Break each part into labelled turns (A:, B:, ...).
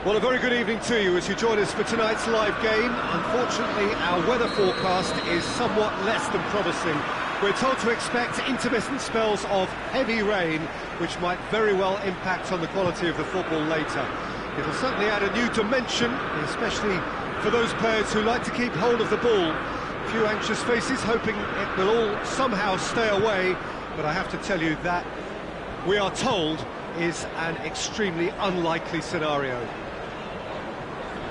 A: Well, a very good evening to you as you join us for tonight's live game. Unfortunately, our weather forecast is somewhat less than promising. We're told to expect intermittent spells of heavy rain, which might very well impact on the quality of the football later. It'll certainly add a new dimension, especially for those players who like to keep hold of the ball. A few anxious faces hoping it will all somehow stay away, but I have to tell you that we are told is an extremely unlikely scenario.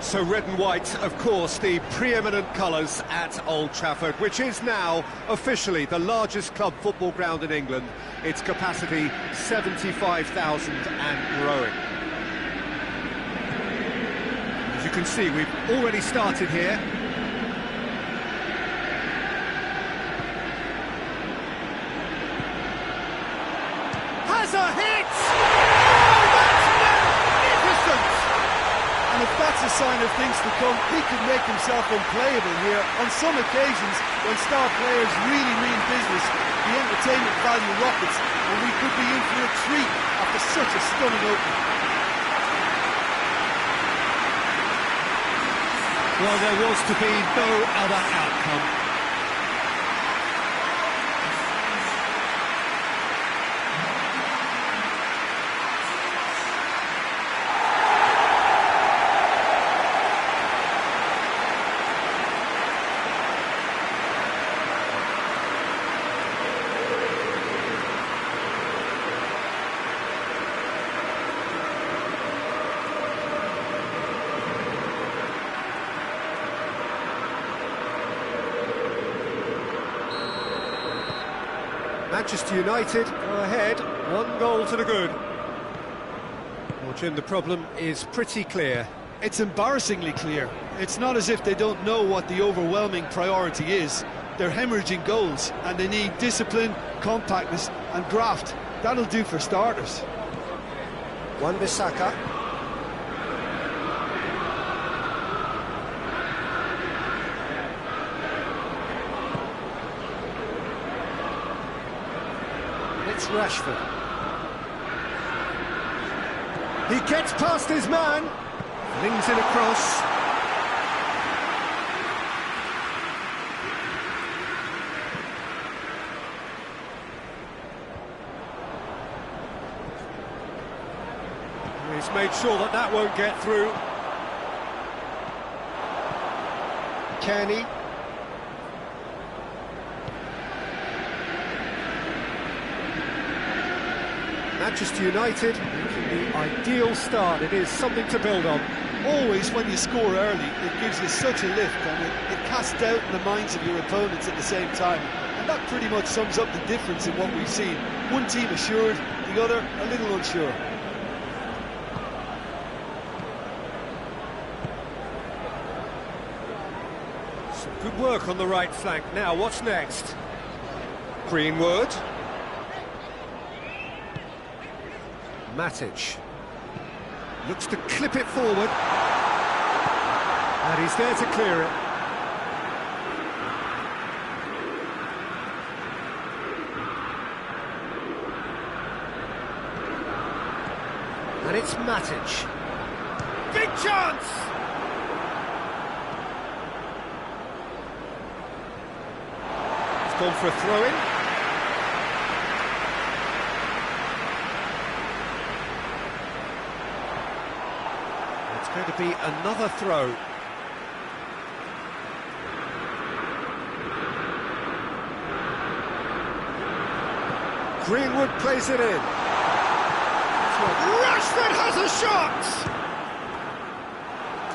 A: So red and white, of course, the preeminent colours at Old Trafford, which is now officially the largest club football ground in England. Its capacity 75,000 and growing. As you can see, we've already started here. Has a hit! Oh, that's magnificent!
B: And if that's a sign of things to come, he could make himself unplayable here. On some occasions, when star players really mean business, the entertainment value rockets, and we could be in for a treat after such a stunning opening.
A: Well, there was to be no other outcome. Manchester United go ahead, 1 goal to the good. Well, Jim, the problem is pretty clear.
B: It's embarrassingly clear. It's not as if they don't know what the overwhelming priority is. They're hemorrhaging goals, and they need discipline, compactness and graft. That'll do for starters.
A: Wan-Bissaka. It's Rashford. He gets past his man. Flings it across. He's made sure that that won't get through. Kenny. Manchester United making the ideal start. It is something to build on.
B: Always when you score early, it gives you such a lift, and it casts doubt in the minds of your opponents at the same time. And that pretty much sums up the difference in what we've seen. One team assured, the other a little unsure.
A: Some good work on the right flank. Now, what's next? Greenwood. Matic looks to clip it forward, and he's there to clear it. And it's Matic. Big chance! He's gone for a throw-in. Going to be another throw. Greenwood plays it in. Rashford has a shot!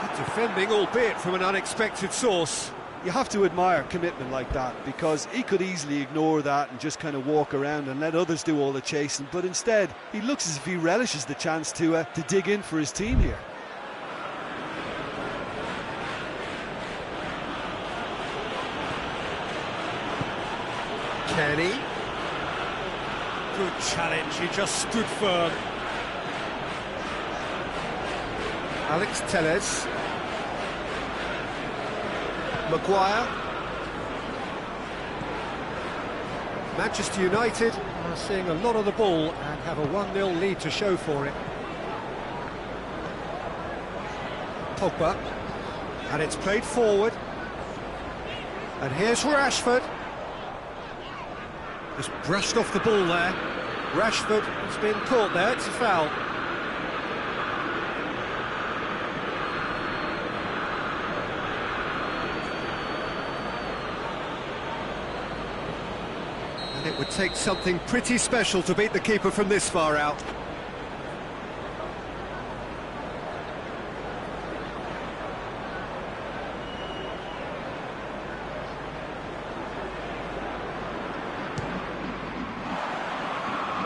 A: Good defending, albeit from an unexpected source.
B: You have to admire commitment like that, because he could easily ignore that and just kind of walk around and let others do all the chasing, but instead he looks as if he relishes the chance to dig in for his team here.
A: Kenny. Good challenge, he just stood firm. Alex Telles. Maguire. Manchester United are seeing a lot of the ball and have a 1-0 lead to show for it. Pogba. And it's played forward. And here's Rashford. Just brushed off the ball there. Rashford has been caught there, it's a foul. And it would take something pretty special to beat the keeper from this far out.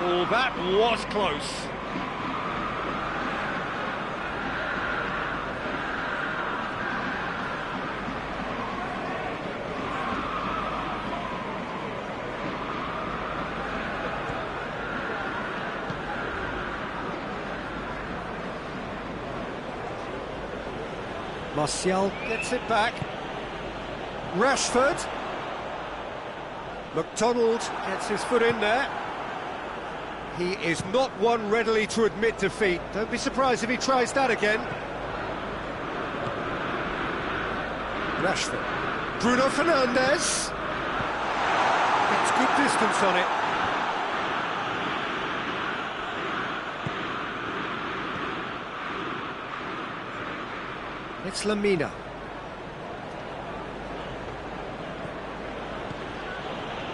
C: Oh, that was close.
A: Martial gets it back. Rashford. McDonald gets his foot in there. He is not one readily to admit defeat. Don't be surprised if he tries that again. Rashford. Bruno Fernandes. Gets good distance on it. It's Lamina.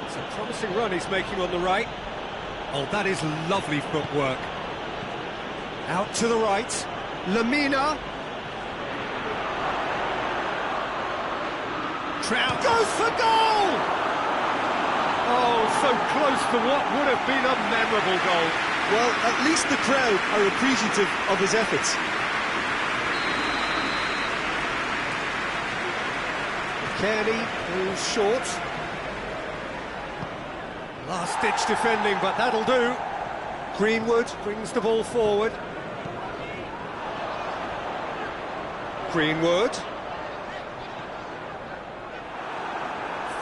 A: It's a promising run he's making on the right. Oh, that is lovely footwork. Out to the right. Lamina. Trout goes for goal!
C: Oh, so close to what would have been a memorable goal.
B: Well, at least the crowd are appreciative of his efforts.
A: Kearney, who's short. Last-ditch defending, but that'll do. Greenwood brings the ball forward. Greenwood.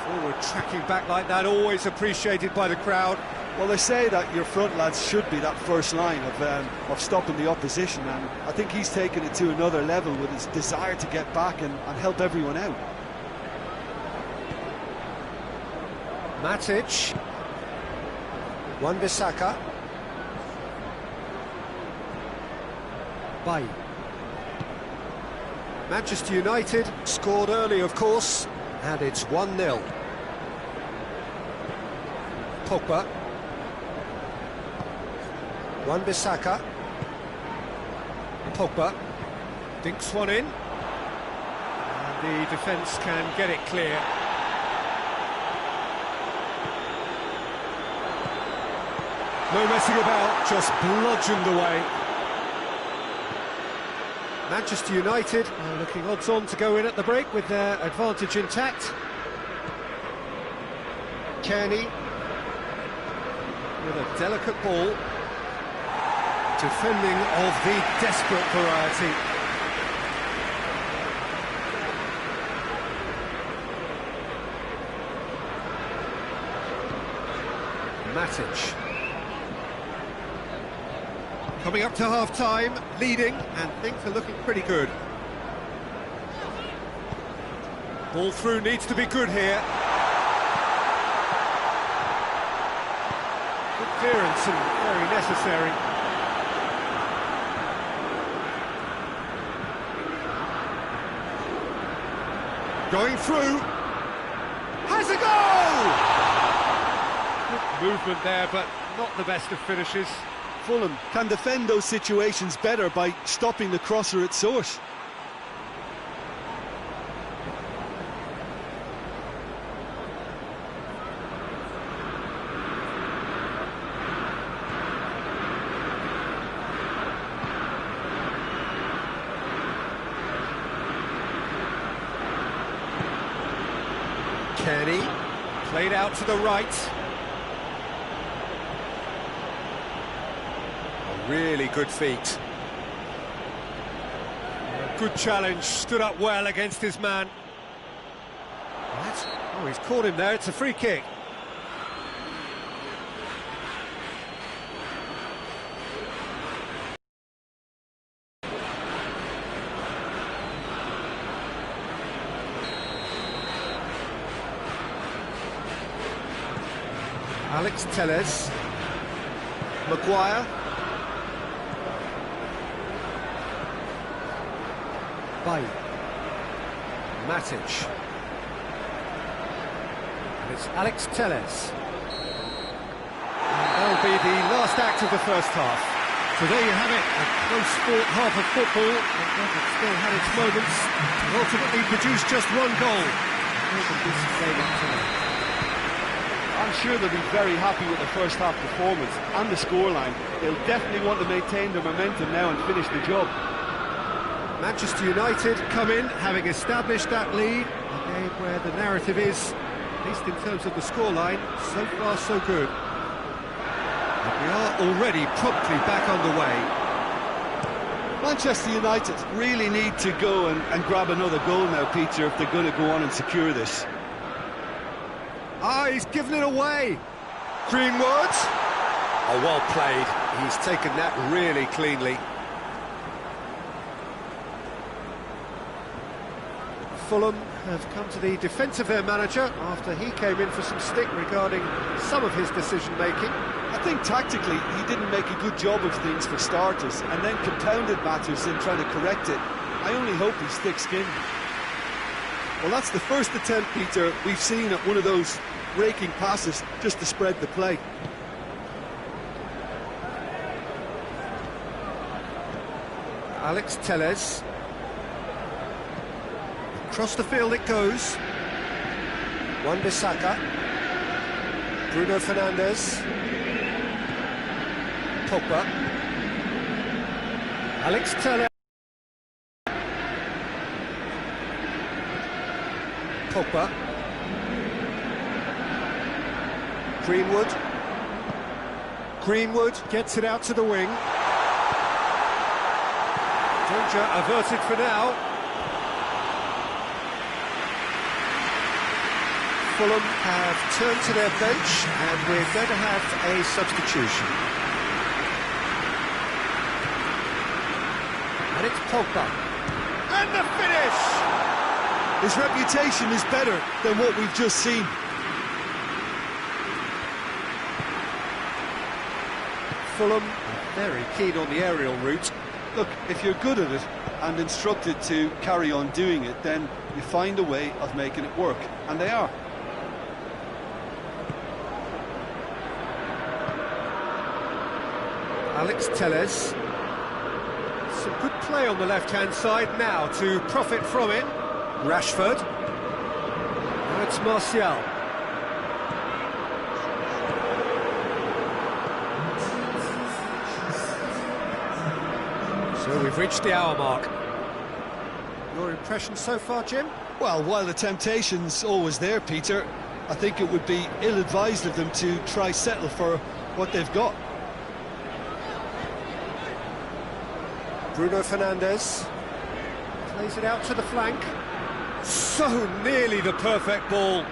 A: Forward tracking back like that, always appreciated by the crowd.
B: Well, they say that your front lads should be that first line of stopping the opposition, and I think he's taken it to another level with his desire to get back and help everyone out.
A: Matic. Wan-Bissaka. Bailly. Manchester United scored early, of course, and it's 1-0. Pogba. Wan-Bissaka. Pogba. Dinks one in. And the defence can get it clear. No messing about, just bludgeoned away. Manchester United are looking odds-on to go in at the break with their advantage intact. Kearney with a delicate ball. Defending of the desperate variety. Matic. Coming up to half-time, leading, and things are looking pretty good. Ball through needs to be good here. Good clearance and very necessary. Going through. Has a goal!
C: Good movement there, but not the best of finishes.
B: Fulham can defend those situations better by stopping the crosser at source.
A: Kearney, played out to the right. Really good feet. Good challenge, stood up well against his man. What? Oh, he's caught him there, it's a free kick. Alex Telles. Maguire. Bailly. Matic. And it's Alex Telles. That'll be the last act of the first half. So there you have it, a close-fought half of football, but it still had its moments, and ultimately produced just one goal.
B: I'm sure they'll be very happy with the first half performance and the scoreline. They'll definitely want to maintain their momentum now and finish the job.
A: Manchester United come in, having established that lead, a game where the narrative is, at least in terms of the scoreline, so far so good. And we are already promptly back underway.
B: Manchester United really need to go and grab another goal now, Peter, if they're going to go on and secure this.
A: Ah, he's given it away. Greenwood. Oh, well played. He's taken that really cleanly. Fulham have come to the defence of their manager after he came in for some stick regarding some of his decision-making.
B: I think tactically he didn't make a good job of things for starters, and then compounded matters in trying to correct it. I only hope he's thick-skinned. Well, that's the first attempt, Peter, we've seen at one of those raking passes just to spread the play.
A: Alex Telles. Across the field it goes. Wan-Bissaka. Bruno Fernandes. Pogba. Alex Telles. Pogba. Greenwood. Greenwood gets it out to the wing. Danger averted for now. Fulham have turned to their bench, and we're going to have a substitution. And it's Pogba. And the finish!
B: His reputation is better than what we've just seen.
A: Fulham very keen on the aerial route.
B: Look, if you're good at it and instructed to carry on doing it, then you find a way of making it work, and they are.
A: Alex Telles. Some good play on the left-hand side now to profit from it. Rashford. Now it's Martial. So we've reached the hour mark. Your impression so far, Jim?
B: Well, while the temptation's always there, Peter, I think it would be ill-advised of them to try settle for what they've got.
A: Bruno Fernandes plays it out to the flank. So nearly the perfect ball.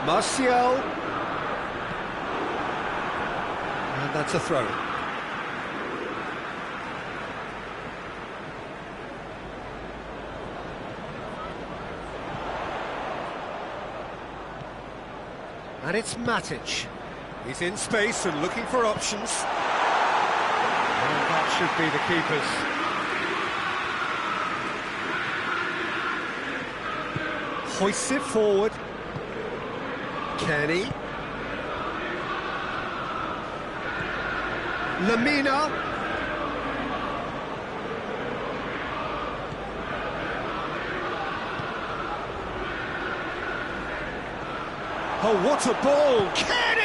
A: Martial. And that's a throw. And it's Matic. He's in space and looking for options. And that should be the keepers. Hoists it forward. Kenny. Lamina. Oh, what a ball! Kenny!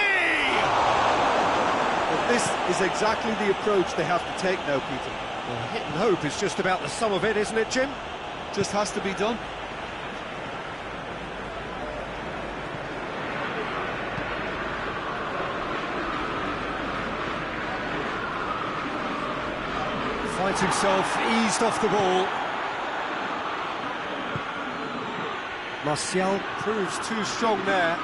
B: But this is exactly the approach they have to take now, Peter.
A: Well, hit and hope is just about the sum of it, isn't it, Jim?
B: Just has to be done.
A: Finds himself eased off the ball. Martial proves too strong there.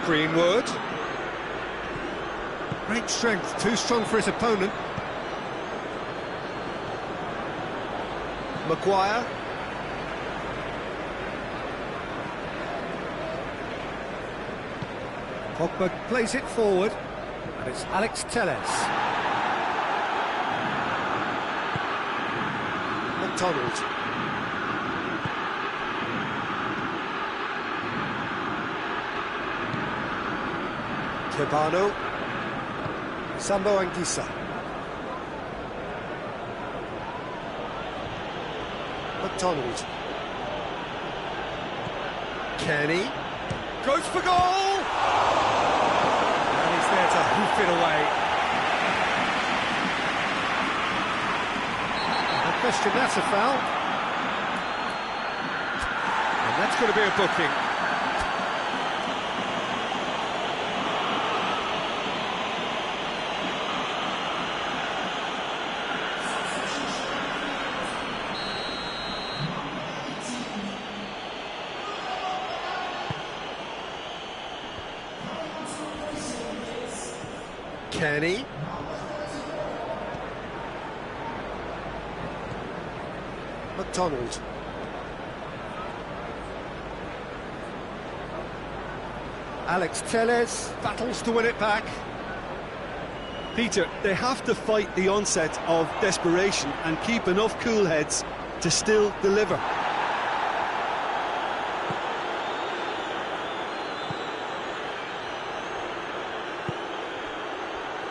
A: Greenwood. Great strength, too strong for his opponent.
B: Maguire.
A: Pogba plays it forward, and it's Alex Telles.
B: McDonald. Kebano. Sambo Anguissa. McDonald.
A: Kenny goes for goal! And he's there to hoof it away. No question, that's a foul. And that's going to be a booking. Kenny.
B: McDonald.
A: Alex Telles battles to win it back.
B: Peter, they have to fight the onset of desperation and keep enough cool heads to still deliver.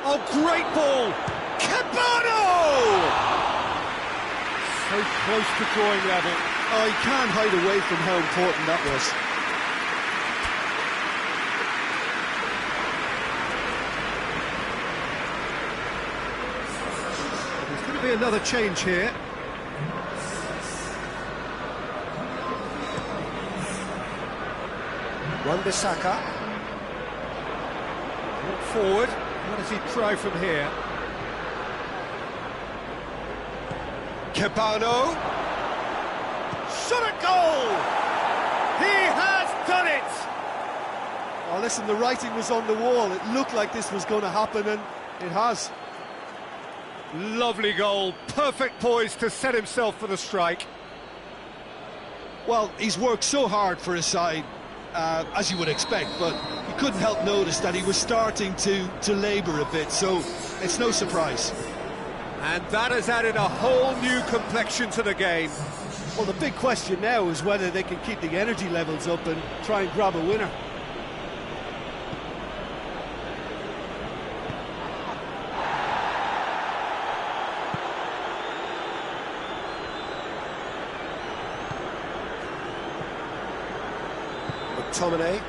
A: Oh, great ball! Kebano! So close to drawing level.
B: Oh, he can't hide away from how important that was.
A: There's going to be another change here.
B: Wan-Bissaka.
A: Forward. What does he try from here? Kebano. Shot at goal! He has done it!
B: Oh, listen, the writing was on the wall. It looked like this was going to happen, and it has.
A: Lovely goal. Perfect poise to set himself for the strike.
B: Well, he's worked so hard for his side, as you would expect, but you couldn't help notice that he was starting to labour a bit, so it's no surprise.
A: And that has added a whole new complexion to the game.
B: Well, the big question now is whether they can keep the energy levels up and try and grab a winner. McTominay.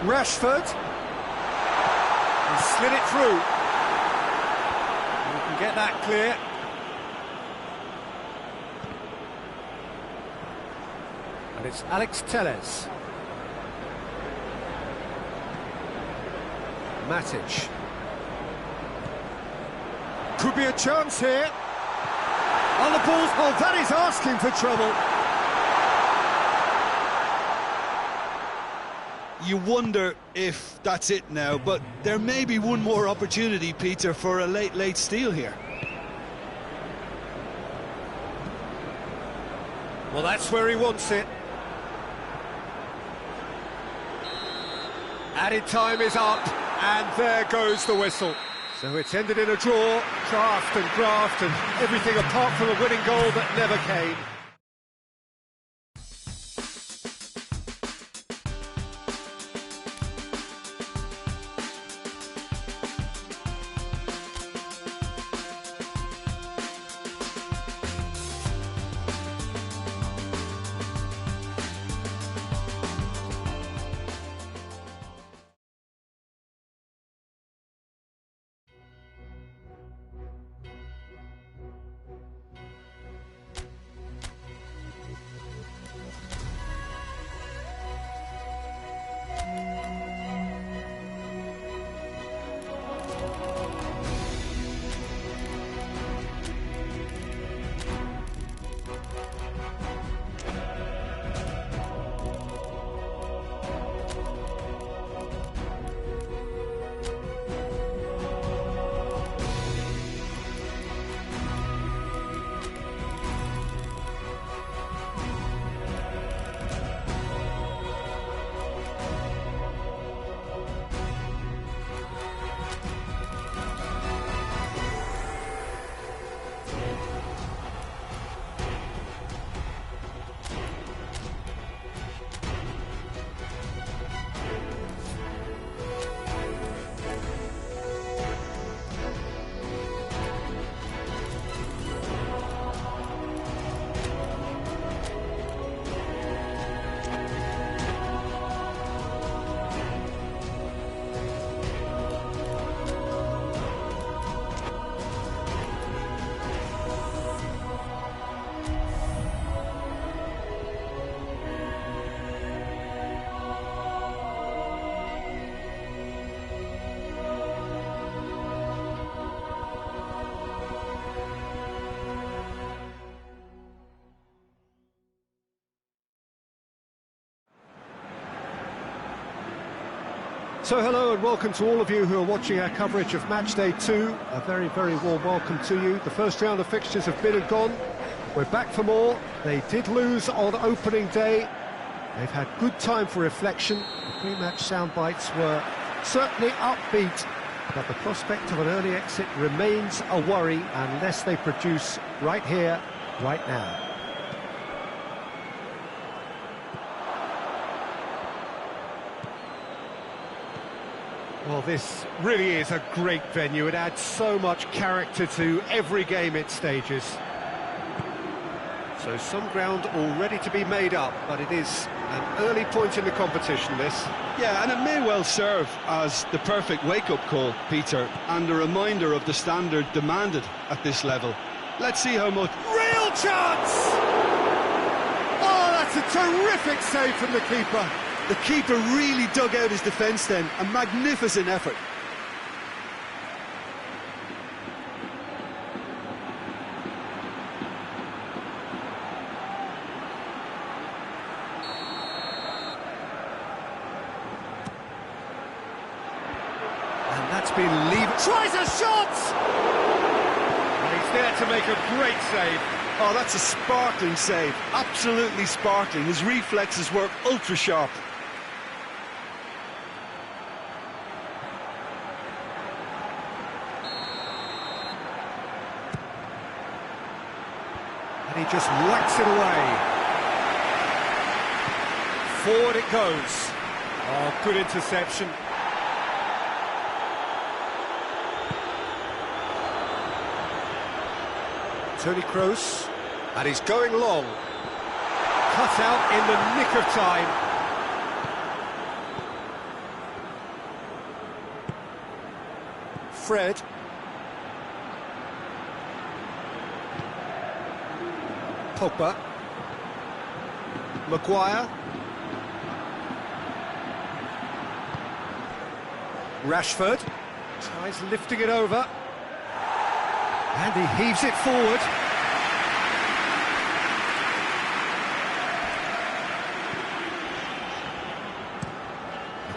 A: Rashford. He slid it through. You can get that clear. And it's Alex Telles. Matic. Could be a chance here. On the ball. Oh, that is asking for trouble.
B: You wonder if that's it now, but there may be one more opportunity, Peter, for a late steal here.
A: Well, that's where he wants it. Added time is up, and there goes the whistle. So it's ended in a draw, draft and graft and everything apart from a winning goal that never came. So hello and welcome to all of you who are watching our coverage of match day 2. A very, very warm welcome to you. The first round of fixtures have been and gone. We're back for more. They did lose on opening day. They've had good time for reflection. The pre-match sound bites were certainly upbeat, but the prospect of an early exit remains a worry unless they produce right here, right now. Well, this really is a great venue. It adds so much character to every game it stages. So some ground all ready to be made up, but it is an early point in the competition, this.
B: Yeah, and it may well serve as the perfect wake-up call, Peter, and a reminder of the standard demanded at this level. Let's see how much...
A: Real chance! Oh, that's a terrific save from the keeper.
B: The keeper really dug out his defence then, a magnificent effort.
A: And that's been tries a shot! And he's there to make a great save.
B: Oh, that's a sparkling save, absolutely sparkling. His reflexes were ultra-sharp.
A: And he just whacks it away. Forward it goes. Oh, good interception. Toni Kroos, and he's going long. Cut out in the nick of time. Fred. Pogba. Maguire. Rashford. Tries lifting it over. And he heaves it forward.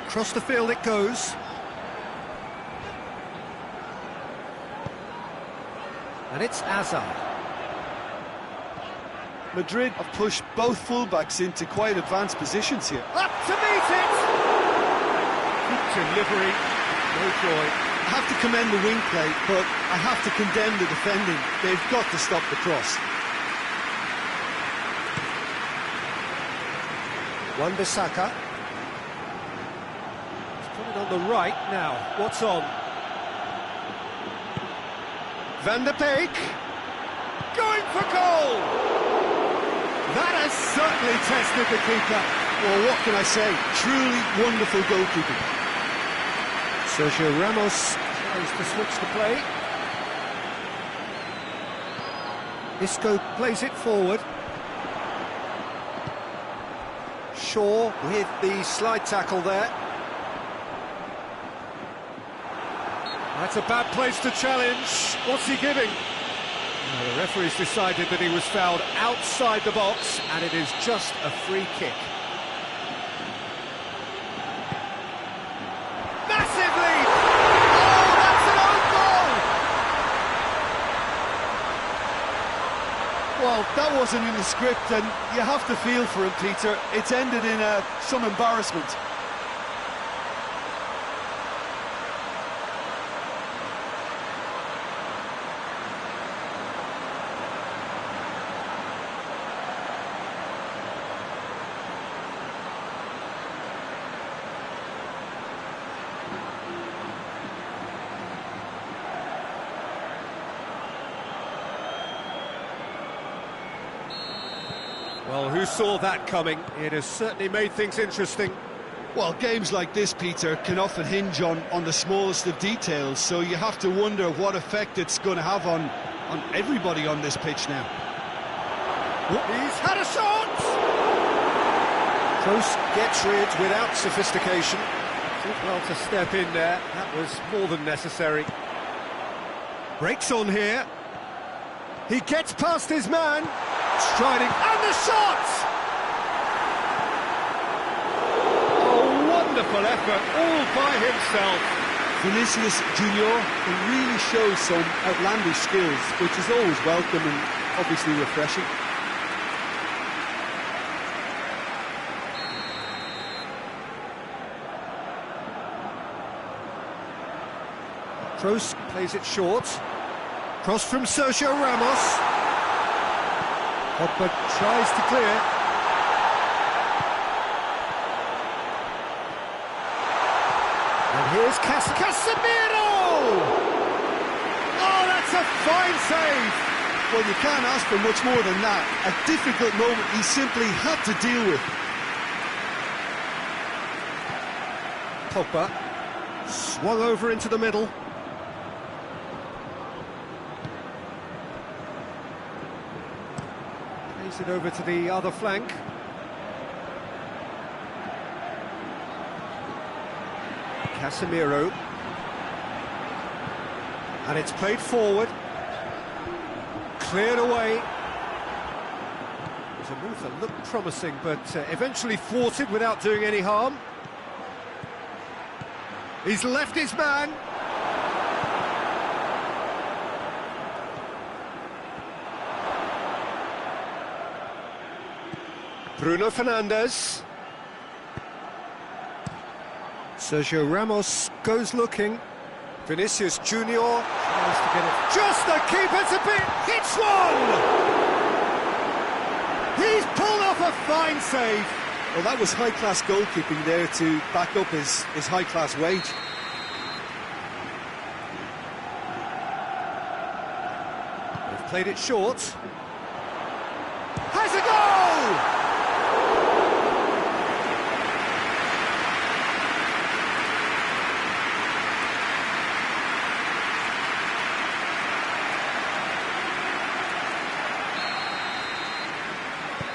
A: Across the field it goes. And it's Hazard.
B: Madrid have pushed both fullbacks into quite advanced positions here.
A: Up to meet it! Good delivery, no joy.
B: I have to commend the wing play, but I have to condemn the defending. They've got to stop the cross.
A: Wan-Bissaka. He's put it on the right now. What's on? Van der Beek. Going for goal! That has certainly tested the keeper.
B: Well, what can I say? Truly wonderful goalkeeping.
A: Sergio Ramos tries to switch the play. Isco plays it forward. Shaw with the slide tackle there. That's a bad place to challenge. What's he giving? Well, the referee's decided that he was fouled outside the box, and it is just a free kick. Massive lead! Oh, that's an own goal!
B: Well, that wasn't in the script, and you have to feel for him, Peter. It's ended in some embarrassment.
A: Well, who saw that coming? It has certainly made things interesting.
B: Well, games like this, Peter, can often hinge on the smallest of details, so you have to wonder what effect it's going to have on everybody on this pitch now.
A: He's had a shot! Kroos gets rid without sophistication. Did well to step in there. That was more than necessary. Breaks on here. He gets past his man. Striding, and the shot! Oh,
C: wonderful effort, all by himself.
B: Vinicius Junior really shows some outlandish skills, which is always welcome and obviously refreshing.
A: Kroos plays it short. Cross from Sergio Ramos. Pogba tries to clear. And here's Casemiro! Oh, that's a fine save!
B: Well, you can't ask for much more than that. A difficult moment he simply had to deal with.
A: Pogba swung over into the middle. Plays it over to the other flank. Casemiro. And it's played forward. Cleared away. It was a move that looked promising, but eventually thwarted without doing any harm. He's left his man. Bruno Fernandes. Sergio Ramos goes looking. Vinicius Junior tries to get it. Just the keeper to beat. Hits one! He's pulled off a fine save.
B: Well, that was high-class goalkeeping there to back up his high-class wage.
A: They've played it short. Has a goal!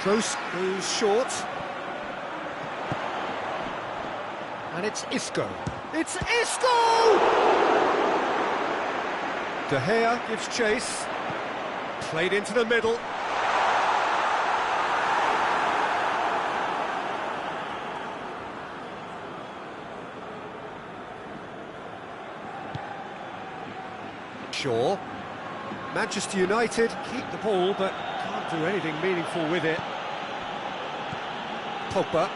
A: Kroos goes short. And it's Isco. It's Isco! De Gea gives chase. Played into the middle. Shaw. Manchester United keep the ball, but can't do anything meaningful with it. Pogba.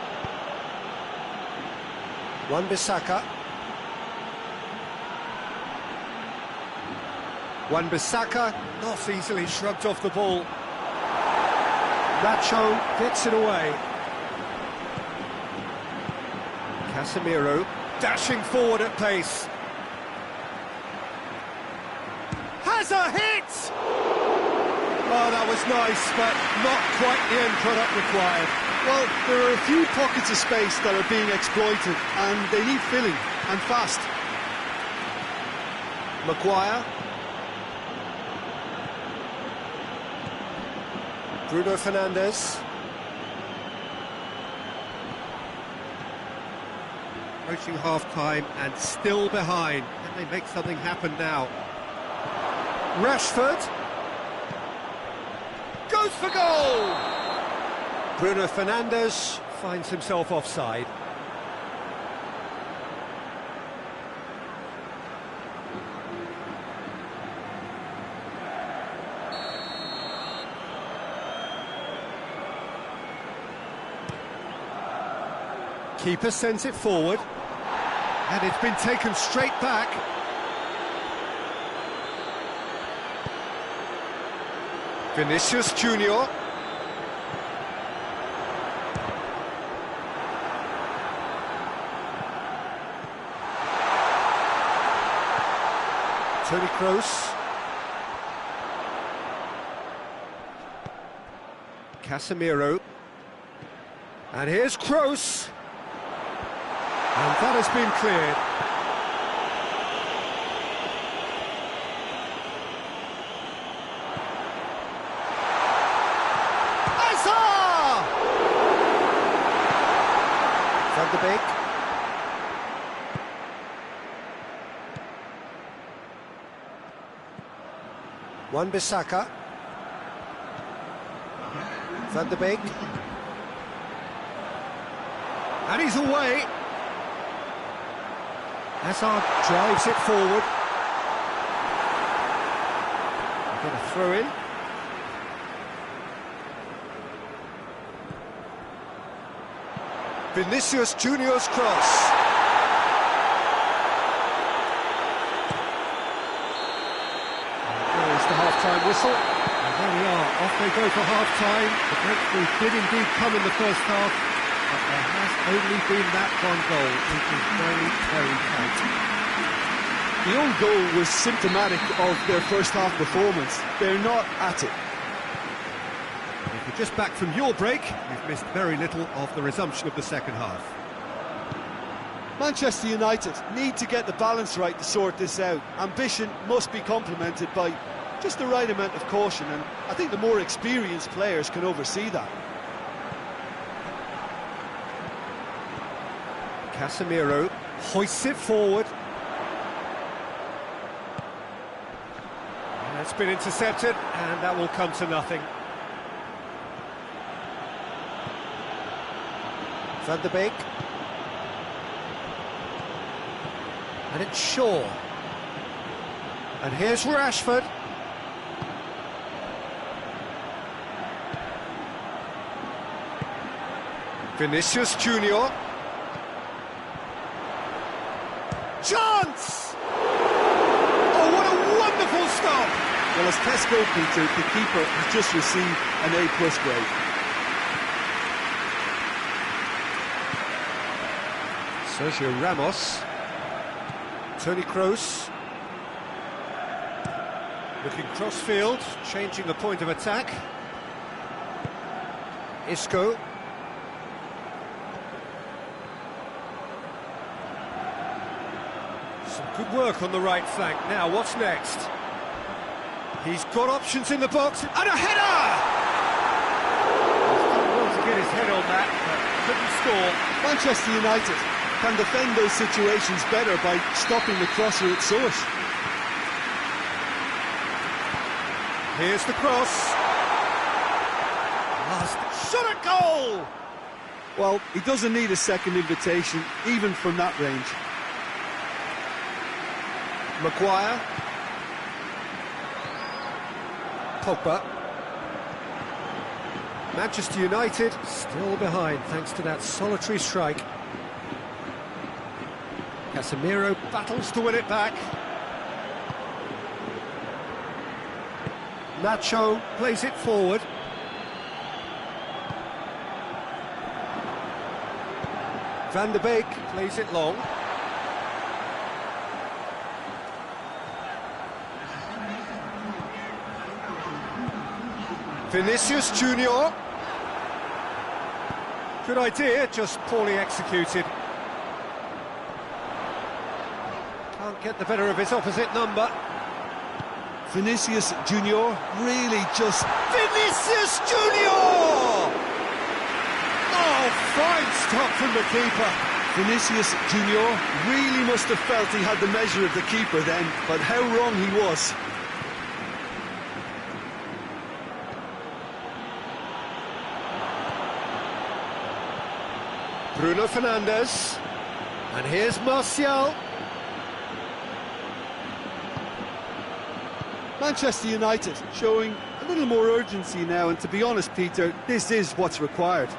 A: Wan-Bissaka. Wan-Bissaka not easily shrugged off the ball. Nacho gets it away. Casemiro dashing forward at pace. Has a hit! Oh, that was nice, but not quite the end product required.
B: Well, there are a few pockets of space that are being exploited, and they need filling, and fast. Maguire.
A: Bruno Fernandes. Approaching half-time and still behind. Can they make something happen now? Rashford. Goes for goal! Bruno Fernandes finds himself offside. Keeper sends it forward. And it's been taken straight back. Vinicius Junior. Toni Kroos. Casemiro. And here's Kroos. And that has been cleared. Hazard! Van de Beek. Wan-Bissaka. Van de Beek. And he's away. Hazard drives it forward. Get a throw in. Vinicius Junior's cross. There's the half-time whistle. And there we are, off they go for half-time. The breakthrough did indeed come in the first half, but there has only been that one goal, which is very, very tight.
B: The own goal was symptomatic of their first half performance. They're not at it.
A: If you're just back from your break, you've missed very little of the resumption of the second half.
B: Manchester United need to get the balance right to sort this out. Ambition must be complemented by just the right amount of caution, and I think the more experienced players can oversee that.
A: Casemiro hoists it forward. And it's been intercepted, and that will come to nothing. Van de Beek. And it's Shaw. And here's Rashford. Vinicius Junior. Chance! Oh, what a wonderful stop!
B: Well, as Tesco, Peter, the keeper has just received an A+ grade.
A: Sergio Ramos. Toni Kroos. Looking cross-field, changing the point of attack. Isco. Some good work on the right flank. Now, what's next? He's got options in the box, and a header! He's done well to get his head on that, but couldn't score.
B: Manchester United can defend those situations better by stopping the crosser at source.
A: Here's the cross. Last shot at goal!
B: Well, he doesn't need a second invitation, even from that range.
A: Maguire. Pogba. Manchester United still behind thanks to that solitary strike. Casemiro battles to win it back. Nacho plays it forward. Van de Beek plays it long. Vinicius Junior. Good idea, just poorly executed. Can't get the better of his opposite number.
B: Vinicius Junior really just...
A: Vinicius Junior! Oh, fine stop from the keeper.
B: Vinicius Junior really must have felt he had the measure of the keeper then, but how wrong he was.
A: Bruno Fernandes. And here's Martial.
B: Manchester United showing a little more urgency now, and to be honest, Peter, this is what's required.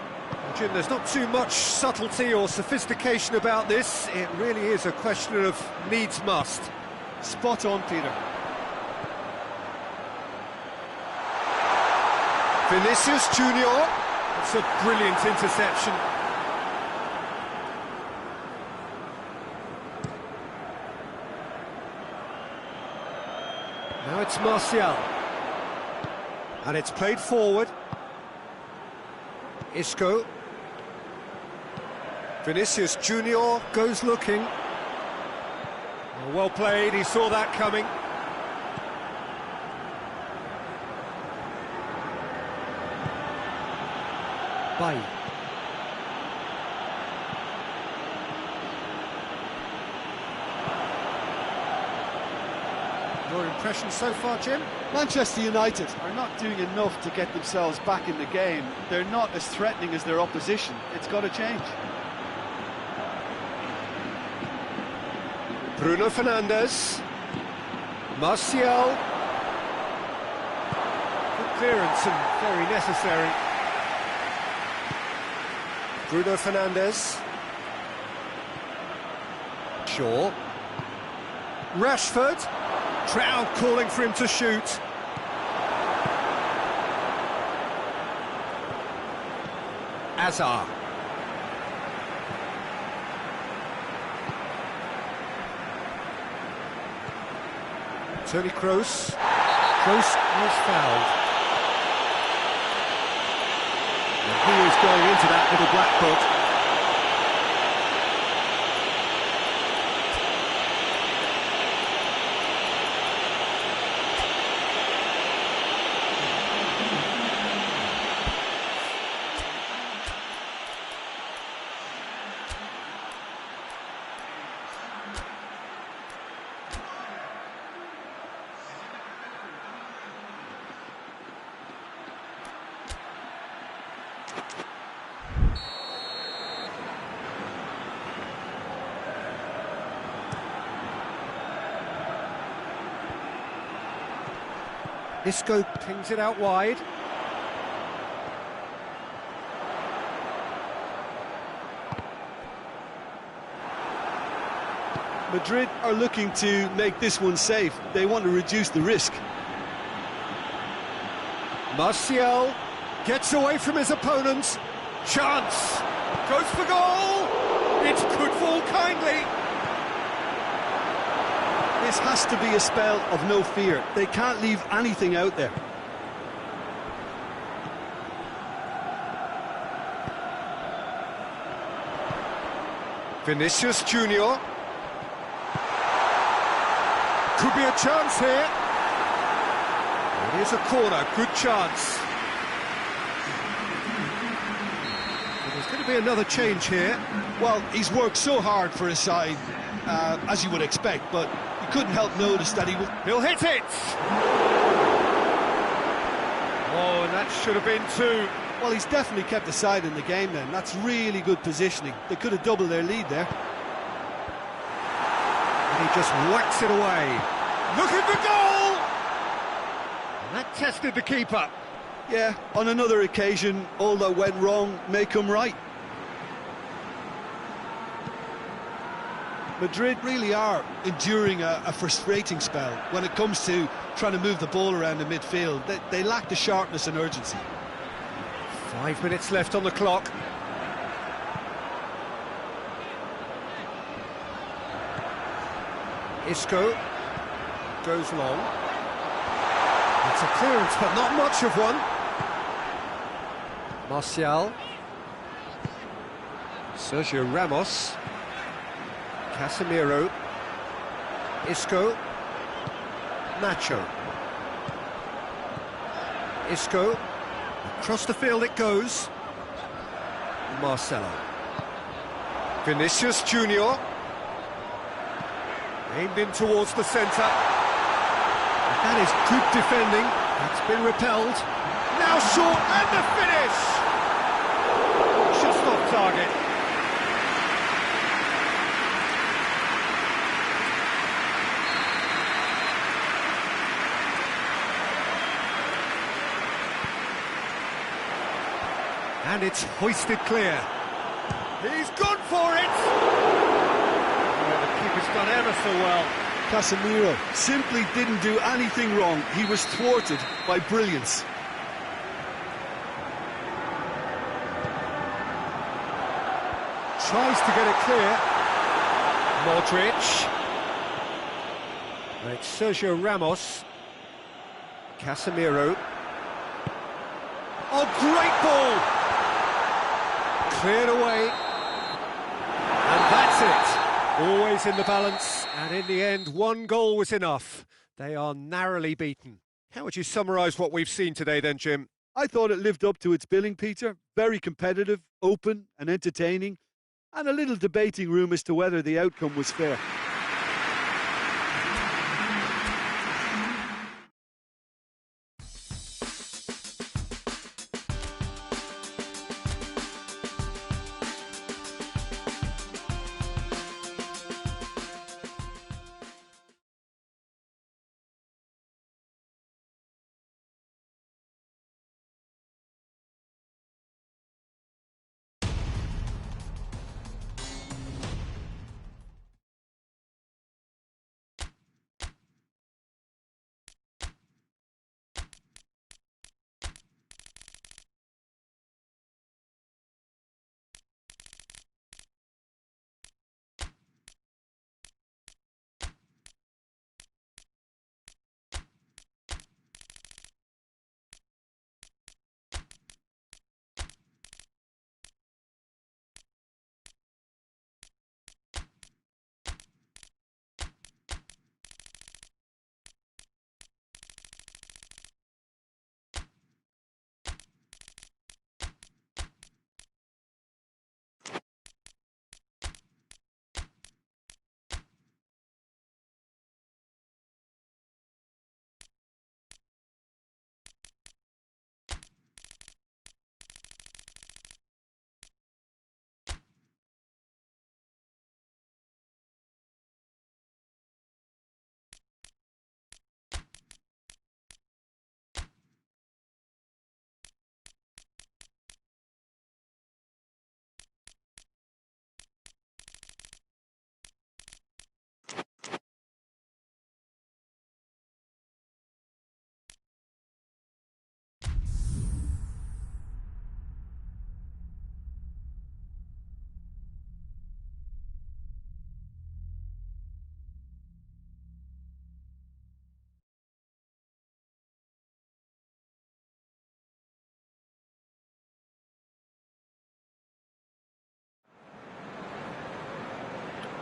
A: Jim, there's not too much subtlety or sophistication about this. It really is a question of needs must.
B: Spot on, Peter.
A: Vinicius Junior. That's a brilliant interception. Now it's Martial. And it's played forward. Isco. Vinicius Junior goes looking. Well played, he saw that coming. Bailly. Your impression so far, Jim?
B: Manchester United are not doing enough to get themselves back in the game. They're not as threatening as their opposition. It's got to change.
A: Bruno Fernandes. Martial. Good clearance and very necessary. Bruno Fernandes. Shaw. Rashford. Crowd calling for him to shoot. Azar. Toni Kroos. Kroos was fouled. And he is going into that little black book. Isco pings it out wide.
B: Madrid are looking to make this one safe. They want to reduce the risk.
A: Martial gets away from his opponent. Chance. Goes for goal. It could fall kindly.
B: This has to be a spell of no fear. They can't leave anything out there.
A: Vinicius Junior. Could be a chance here. It is a corner, good chance. But there's going to be another change here.
B: Well, he's worked so hard for his side, as you would expect, but you couldn't help notice that
A: He'll hit it! Oh, and that should have been two.
B: Well, he's definitely kept the side in the game then. That's really good positioning. They could have doubled their lead there.
A: And he just whacks it away. Looking for goal! And that tested the keeper.
B: Yeah, on another occasion, all that went wrong may come right. Madrid really are enduring a frustrating spell when it comes to trying to move the ball around the midfield. They lack the sharpness and urgency.
A: 5 minutes left on the clock. Isco goes long. It's a clearance, but not much of one. Martial. Sergio Ramos. Casemiro. Isco. Nacho. Isco. Across the field it goes. Marcelo. Vinicius Junior. Aimed in towards the centre. That is good defending. That's been repelled. Now short, and the finish! Just off target. And it's hoisted clear. He's gone for it! Oh, the keeper's done ever so well.
B: Casemiro simply didn't do anything wrong. He was thwarted by brilliance.
A: Tries to get it clear. Modric. It's Sergio Ramos. Casemiro. Oh, great ball! Cleared away. And that's it. Always in the balance, and in the end, one goal was enough. They are narrowly beaten. How would you summarise what we've seen today then, Jim?
B: I thought it lived up to its billing, Peter. Very competitive, open and entertaining, and a little debating room as to whether the outcome was fair.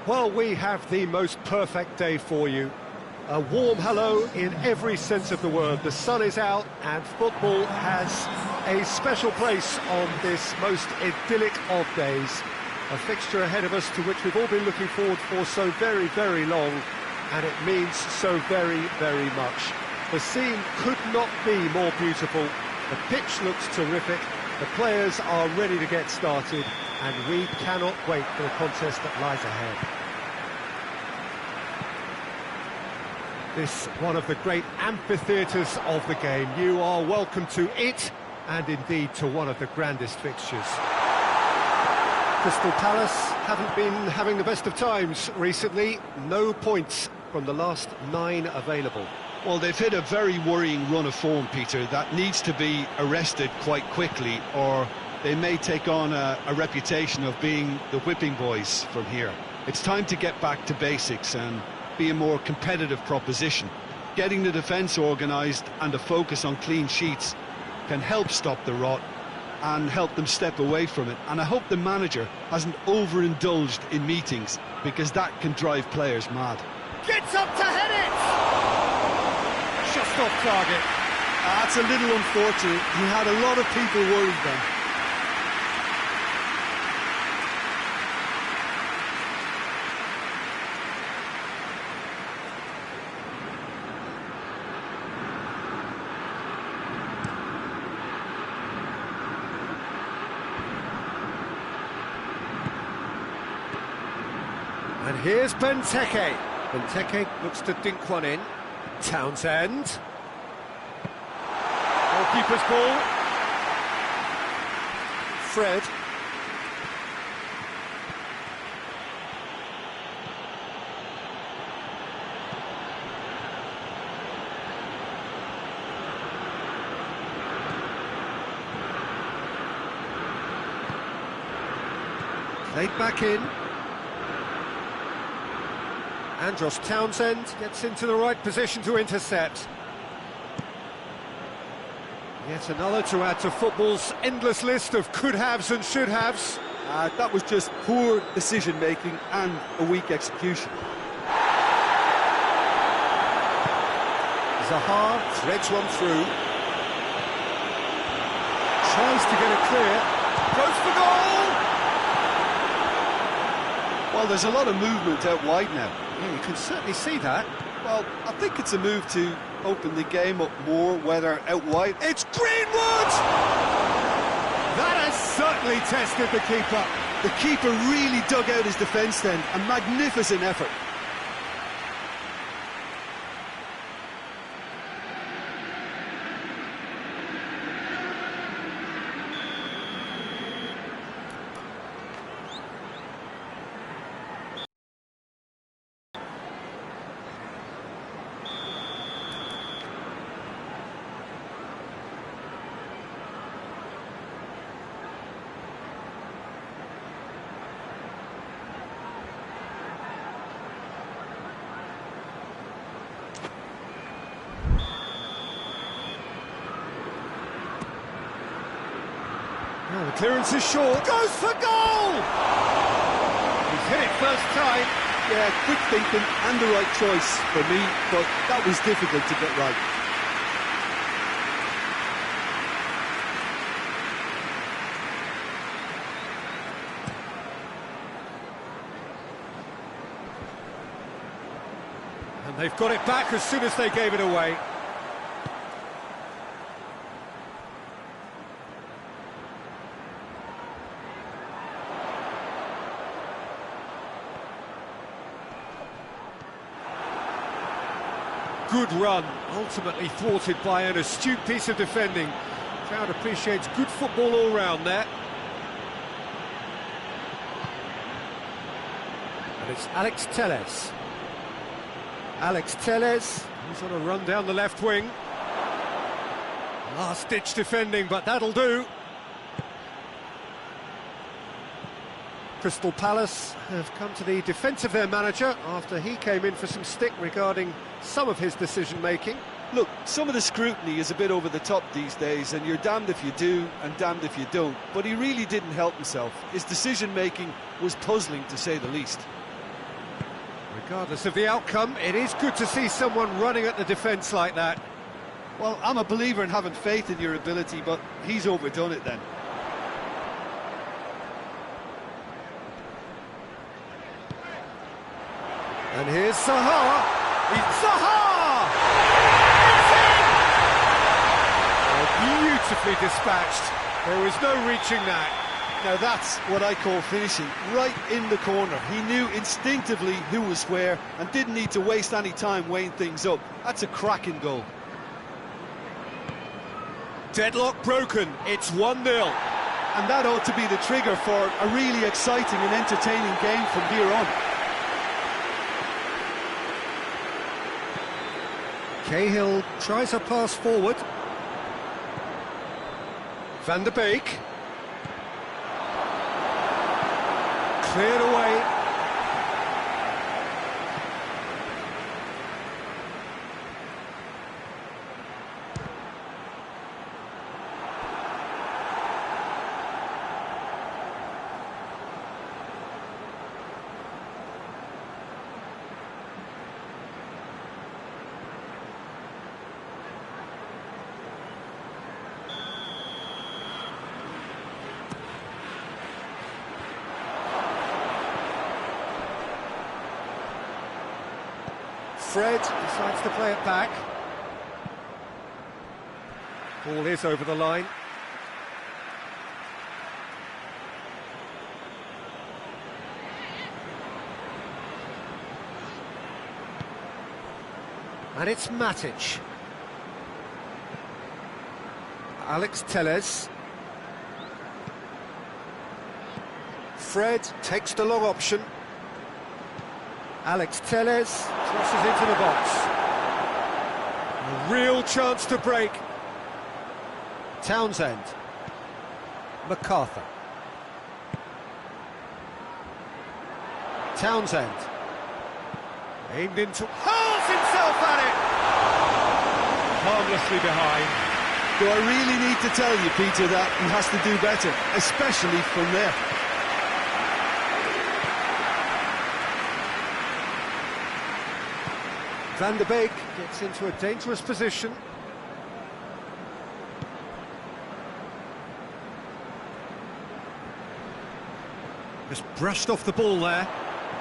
A: Well, we have the most perfect day for you. A warm hello in every sense of the word. The sun is out and football has a special place on this most idyllic of days. A fixture ahead of us to which we've all been looking forward for so very, very long, and it means so very, very much. The scene could not be more beautiful. The pitch looks terrific. The players are ready to get started, and we cannot wait for the contest that lies ahead. This one of the great amphitheatres of the game. You are welcome to it, and indeed to one of the grandest fixtures. Crystal Palace haven't been having the best of times recently. No points from the last 9 available.
D: Well, they've hit a very worrying run of form, Peter, that needs to be arrested quite quickly, or they may take on a reputation of being the whipping boys from here. It's time to get back to basics and be a more competitive proposition. Getting the defence organised and a focus on clean sheets can help stop the rot and help them step away from it. And I hope the manager hasn't overindulged in meetings, because that can drive players mad.
A: Gets up to head it! Just off target.
B: That's a little unfortunate. He had a lot of people worried then.
A: And here's Benteke. Benteke looks to dink one in. Townsend. Goalkeeper's ball. Fred. Played back in. Andros Townsend gets into the right position to intercept. Yet another to add to football's endless list of could-haves and should-haves.
B: That was just poor decision-making and a weak execution.
A: Zaha threads one through. Tries to get it clear. Goes for goal!
D: Well, there's a lot of movement out wide now.
A: Yeah, you can certainly see that.
B: Well, I think it's a move to open the game up more, whether out wide.
A: It's Greenwood! That has certainly tested the keeper.
B: The keeper really dug out his defence then. A magnificent effort.
A: Oh, the clearance is short. Goes for goal! He's hit it first time.
B: Yeah, quick thinking and the right choice for me, but that was difficult to get right.
A: And they've got it back as soon as they gave it away. Good run, ultimately thwarted by an astute piece of defending. Crowd appreciates good football all round there. And it's Alex Telles. Alex Telles, he's on a run down the left wing. Last-ditch defending, but that'll do. Crystal Palace have come to the defence of their manager after he came in for some stick regarding some of his decision-making.
B: Look, some of the scrutiny is a bit over the top these days, and you're damned if you do and damned if you don't. But he really didn't help himself. His decision-making was puzzling, to say the least.
A: Regardless of the outcome, it is good to see someone running at the defence like that.
D: Well, I'm a believer in having faith in your ability, but he's overdone it then.
A: And here's Zaha. Zaha! It's in! Oh, beautifully dispatched. There was no reaching that.
D: Now that's what I call finishing, right in the corner. He knew instinctively who was where and didn't need to waste any time weighing things up. That's a cracking goal.
A: Deadlock broken, it's 1-0.
D: And that ought to be the trigger for a really exciting and entertaining game from here on.
A: Cahill tries a pass forward. Van der Beek. Cleared away. Fred decides to play it back. Ball is over the line. And it's Matic. Alex Telles. Fred takes the long option. Alex Telles crosses into the box. A real chance to break. Townsend. MacArthur. Townsend. Aimed into... hurls himself at it! Harmlessly behind.
D: Do I really need to tell you, Peter, that he has to do better, especially from there?
A: Van der Beek gets into a dangerous position. Just brushed off the ball there.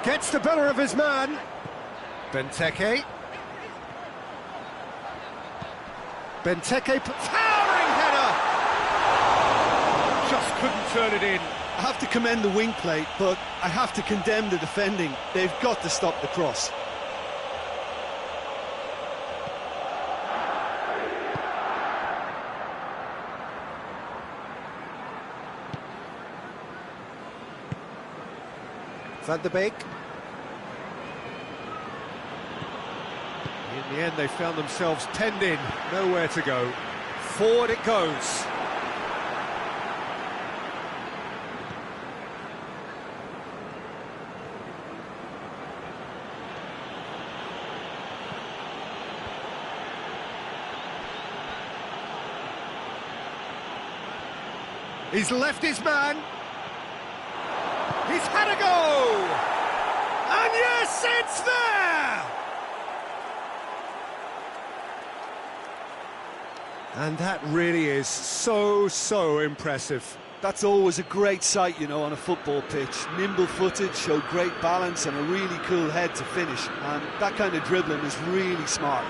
A: Gets the better of his man. Benteke. Benteke, towering header! Just couldn't turn it in.
D: I have to commend the wing play, but I have to condemn the defending. They've got to stop the cross.
A: Van der Beek. In the end, they found themselves penned in, nowhere to go. Forward it goes. He's left his man. He's had a go! And yes, it's there! And that really is so impressive.
D: That's always a great sight, you know, on a football pitch. Nimble-footed, showed great balance and a really cool head to finish. And that kind of dribbling is really smart.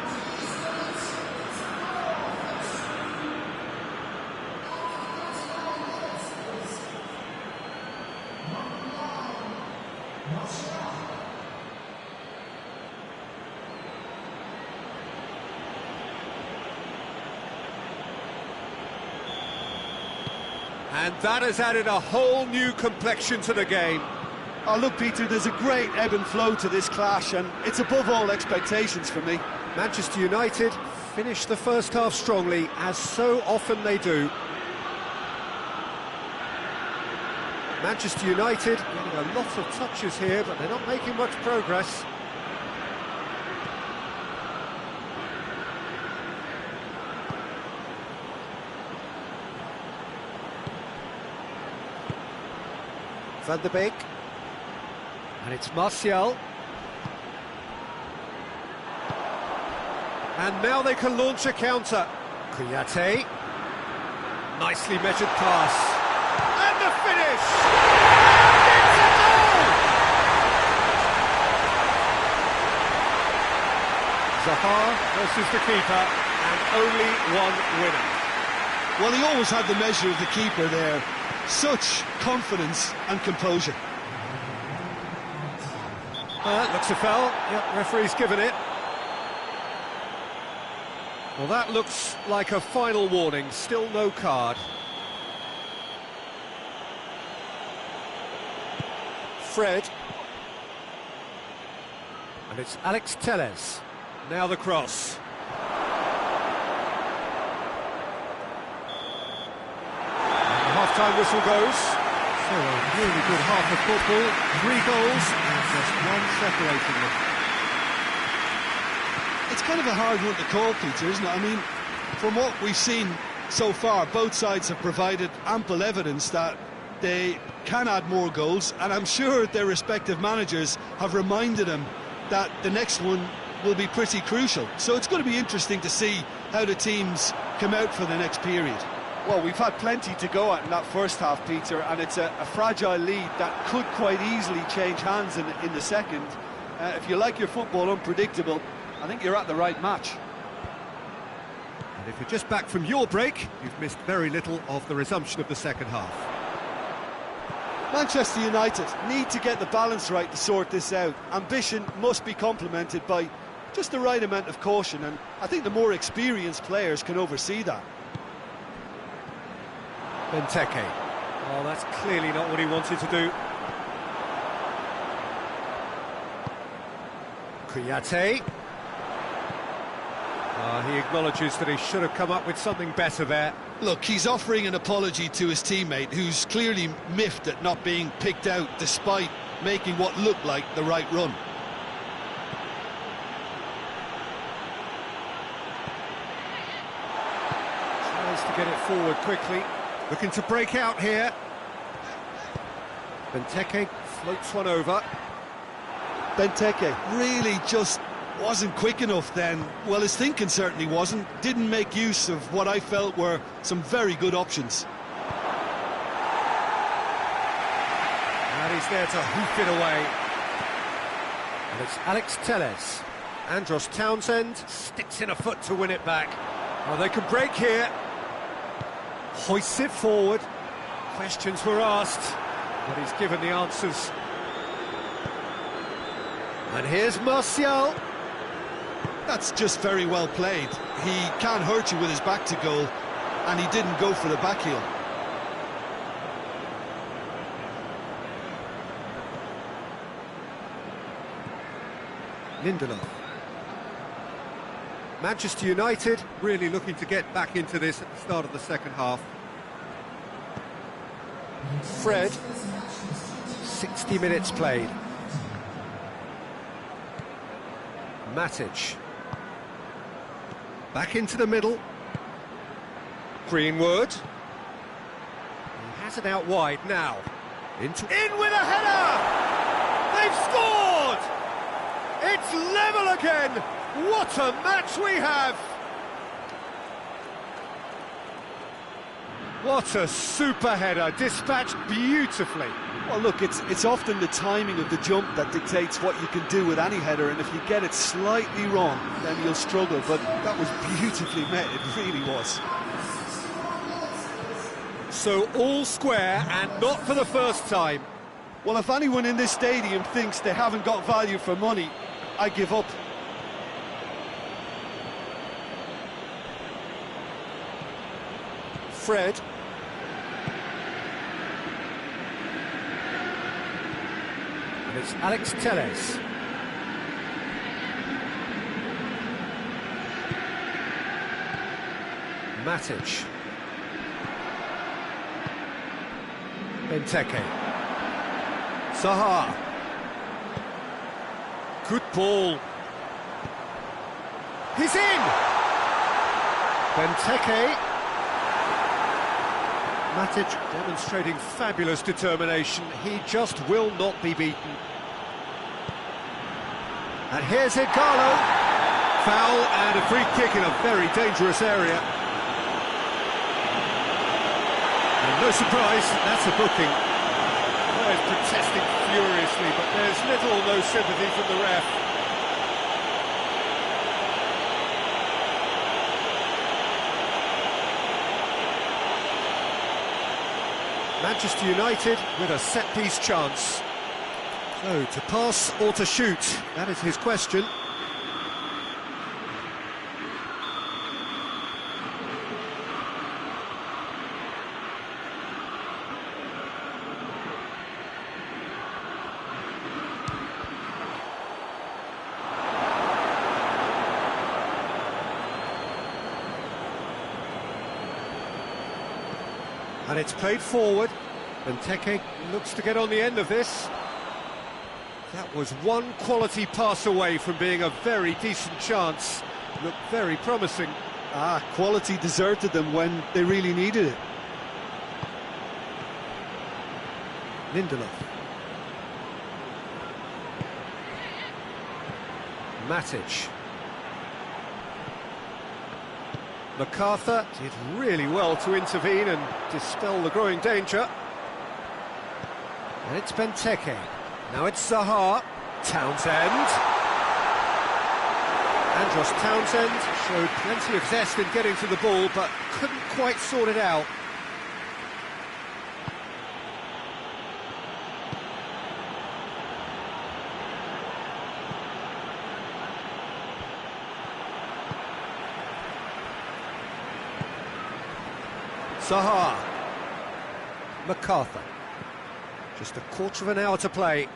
A: And that has added a whole new complexion to the game.
D: Oh, look, Peter, there's a great ebb and flow to this clash, and it's above all expectations for me.
A: Manchester United finished the first half strongly, as so often they do. Manchester United getting a lot of touches here, but they're not making much progress. Van der Beek. And it's Martial. And now they can launch a counter. Kouyaté. Nicely measured pass. And the finish! And it's a goal! Zaha versus the keeper, and only one winner.
D: Well, he always had the measure of the keeper there. Such confidence and composure.
A: Looks a foul. Yep, referee's given it. Well, that looks like a final warning. Still no card. Fred. And it's Alex Telles. Now the cross. And the half-time whistle goes. So a really good half of football. 3 goals and just one separating them.
D: It's kind of a hard one to call, Peter, isn't it? I mean, from what we've seen so far, both sides have provided ample evidence that they can add more goals, and I'm sure their respective managers have reminded them that the next one will be pretty crucial. So it's going to be interesting to see how the teams come out for the next period.
B: Well, we've had plenty to go at in that first half, Peter, and it's a fragile lead that could quite easily change hands in the second. If you like your football unpredictable, I think you're at the right match.
A: And if you're just back from your break, you've missed very little of the resumption of the second half.
B: Manchester United need to get the balance right to sort this out. Ambition must be complemented by just the right amount of caution, and I think the more experienced players can oversee that.
A: Benteke. Oh, that's clearly not what he wanted to do. Kouyaté. He acknowledges that he should have come up with something better there.
D: Look, he's offering an apology to his teammate, who's clearly miffed at not being picked out despite making what looked like the right run.
A: Tries to get it forward quickly. Looking to break out here. Benteke floats one over.
B: Benteke.
D: Really just wasn't quick enough then. Well, his thinking certainly wasn't. Didn't make use of what I felt were some very good options.
A: And he's there to hoof it away. And it's Alex Telles. Andros Townsend sticks in a foot to win it back. Oh, they can break here. Hoists it forward. Questions were asked, but he's given the answers. And here's Martial.
D: That's just very well played. He can't hurt you with his back to goal, and he didn't go for the back heel.
A: Lindelof. Manchester United really looking to get back into this at the start of the second half. Fred. 60 minutes played. Matic. Back into the middle. Greenwood. He has it out wide now. In with a header! They've scored! It's level again! What a match we have! What a super header, dispatched beautifully.
B: Well, look, it's often the timing of the jump that dictates what you can do with any header, and if you get it slightly wrong, then you'll struggle, but that was beautifully met, it really was.
A: So all square, and not for the first time.
B: Well, if anyone in this stadium thinks they haven't got value for money, I give up.
A: Fred. And it's Alex Telles. Matic. Benteke. Zaha. Good ball. He's in! Benteke. Matic demonstrating fabulous determination. He just will not be beaten. And here's Ighalo. foul and a free kick in a very dangerous area. And no surprise, that's a booking. Players protesting furiously, but there's little or no sympathy from the ref. Manchester United with a set-piece chance. So, to pass or to shoot, that is his question. And it's played forward. Benteke looks to get on the end of this. That was one quality pass away from being a very decent chance. Looked very promising.
D: Quality deserted them when they really needed it.
A: Lindelof. Matic. MacArthur did really well to intervene and dispel the growing danger. And it's Benteke. Now it's Zaha. Townsend. Andros Townsend showed plenty of zest in getting to the ball, but couldn't quite sort it out. Zaha. MacArthur. Just a quarter of an hour to play.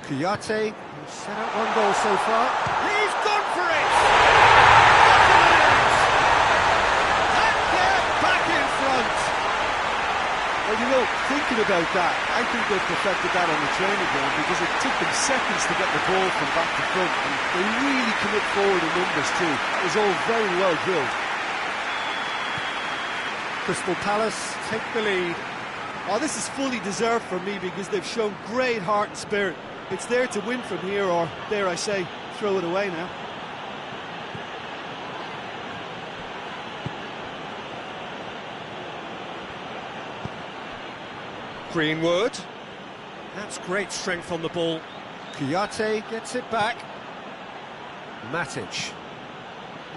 A: Kouyaté, who's set out one goal so far. He's gone for it! And they're back in front!
B: Well, you know, thinking about that, I think they've perfected that on the training ground because it took them seconds to get the ball from back to front, and they really commit forward in numbers too. It was all very well drilled.
A: Crystal Palace take the lead.
B: Oh, this is fully deserved for me because they've shown great heart and spirit. It's there to win from here, or, dare I say, throw it away now.
A: Greenwood. That's great strength on the ball. Kouyaté gets it back. Matic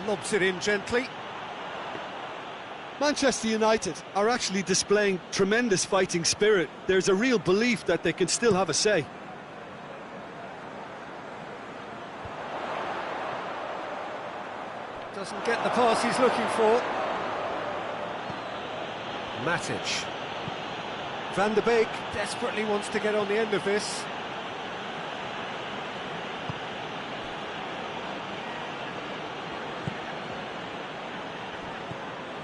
A: lobs it in gently.
D: Manchester United are actually displaying tremendous fighting spirit. There's a real belief that they can still have a say.
A: Doesn't get the pass he's looking for. Matic. Van der Beek desperately wants to get on the end of this.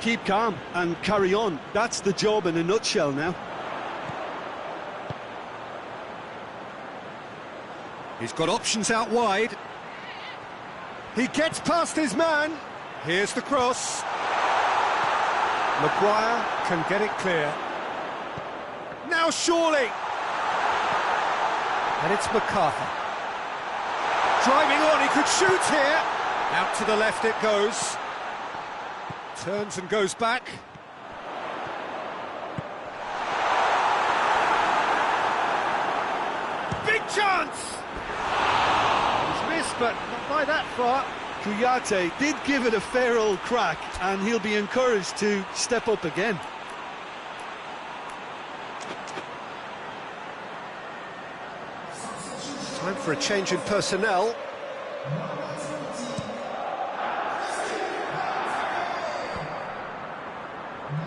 D: Keep calm and carry on. That's the job in a nutshell now.
A: He's got options out wide. He gets past his man. Here's the cross. Maguire can get it clear. Now surely. And it's MacArthur. Driving on, he could shoot here. Out to the left it goes. Turns and goes back. Big chance! He's missed, but not by that far.
D: Kouyaté did give it a fair old crack, and he'll be encouraged to step up again.
A: Time for a change in personnel.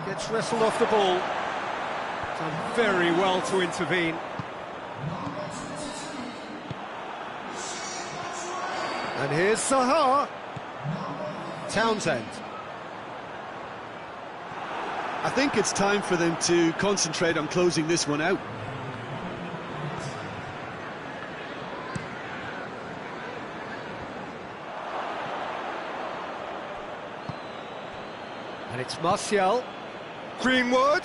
A: Gets wrestled off the ball. Done very well to intervene. And here's Zaha. Townsend.
D: I think it's time for them to concentrate on closing this one out.
A: And it's Martial. Greenwood.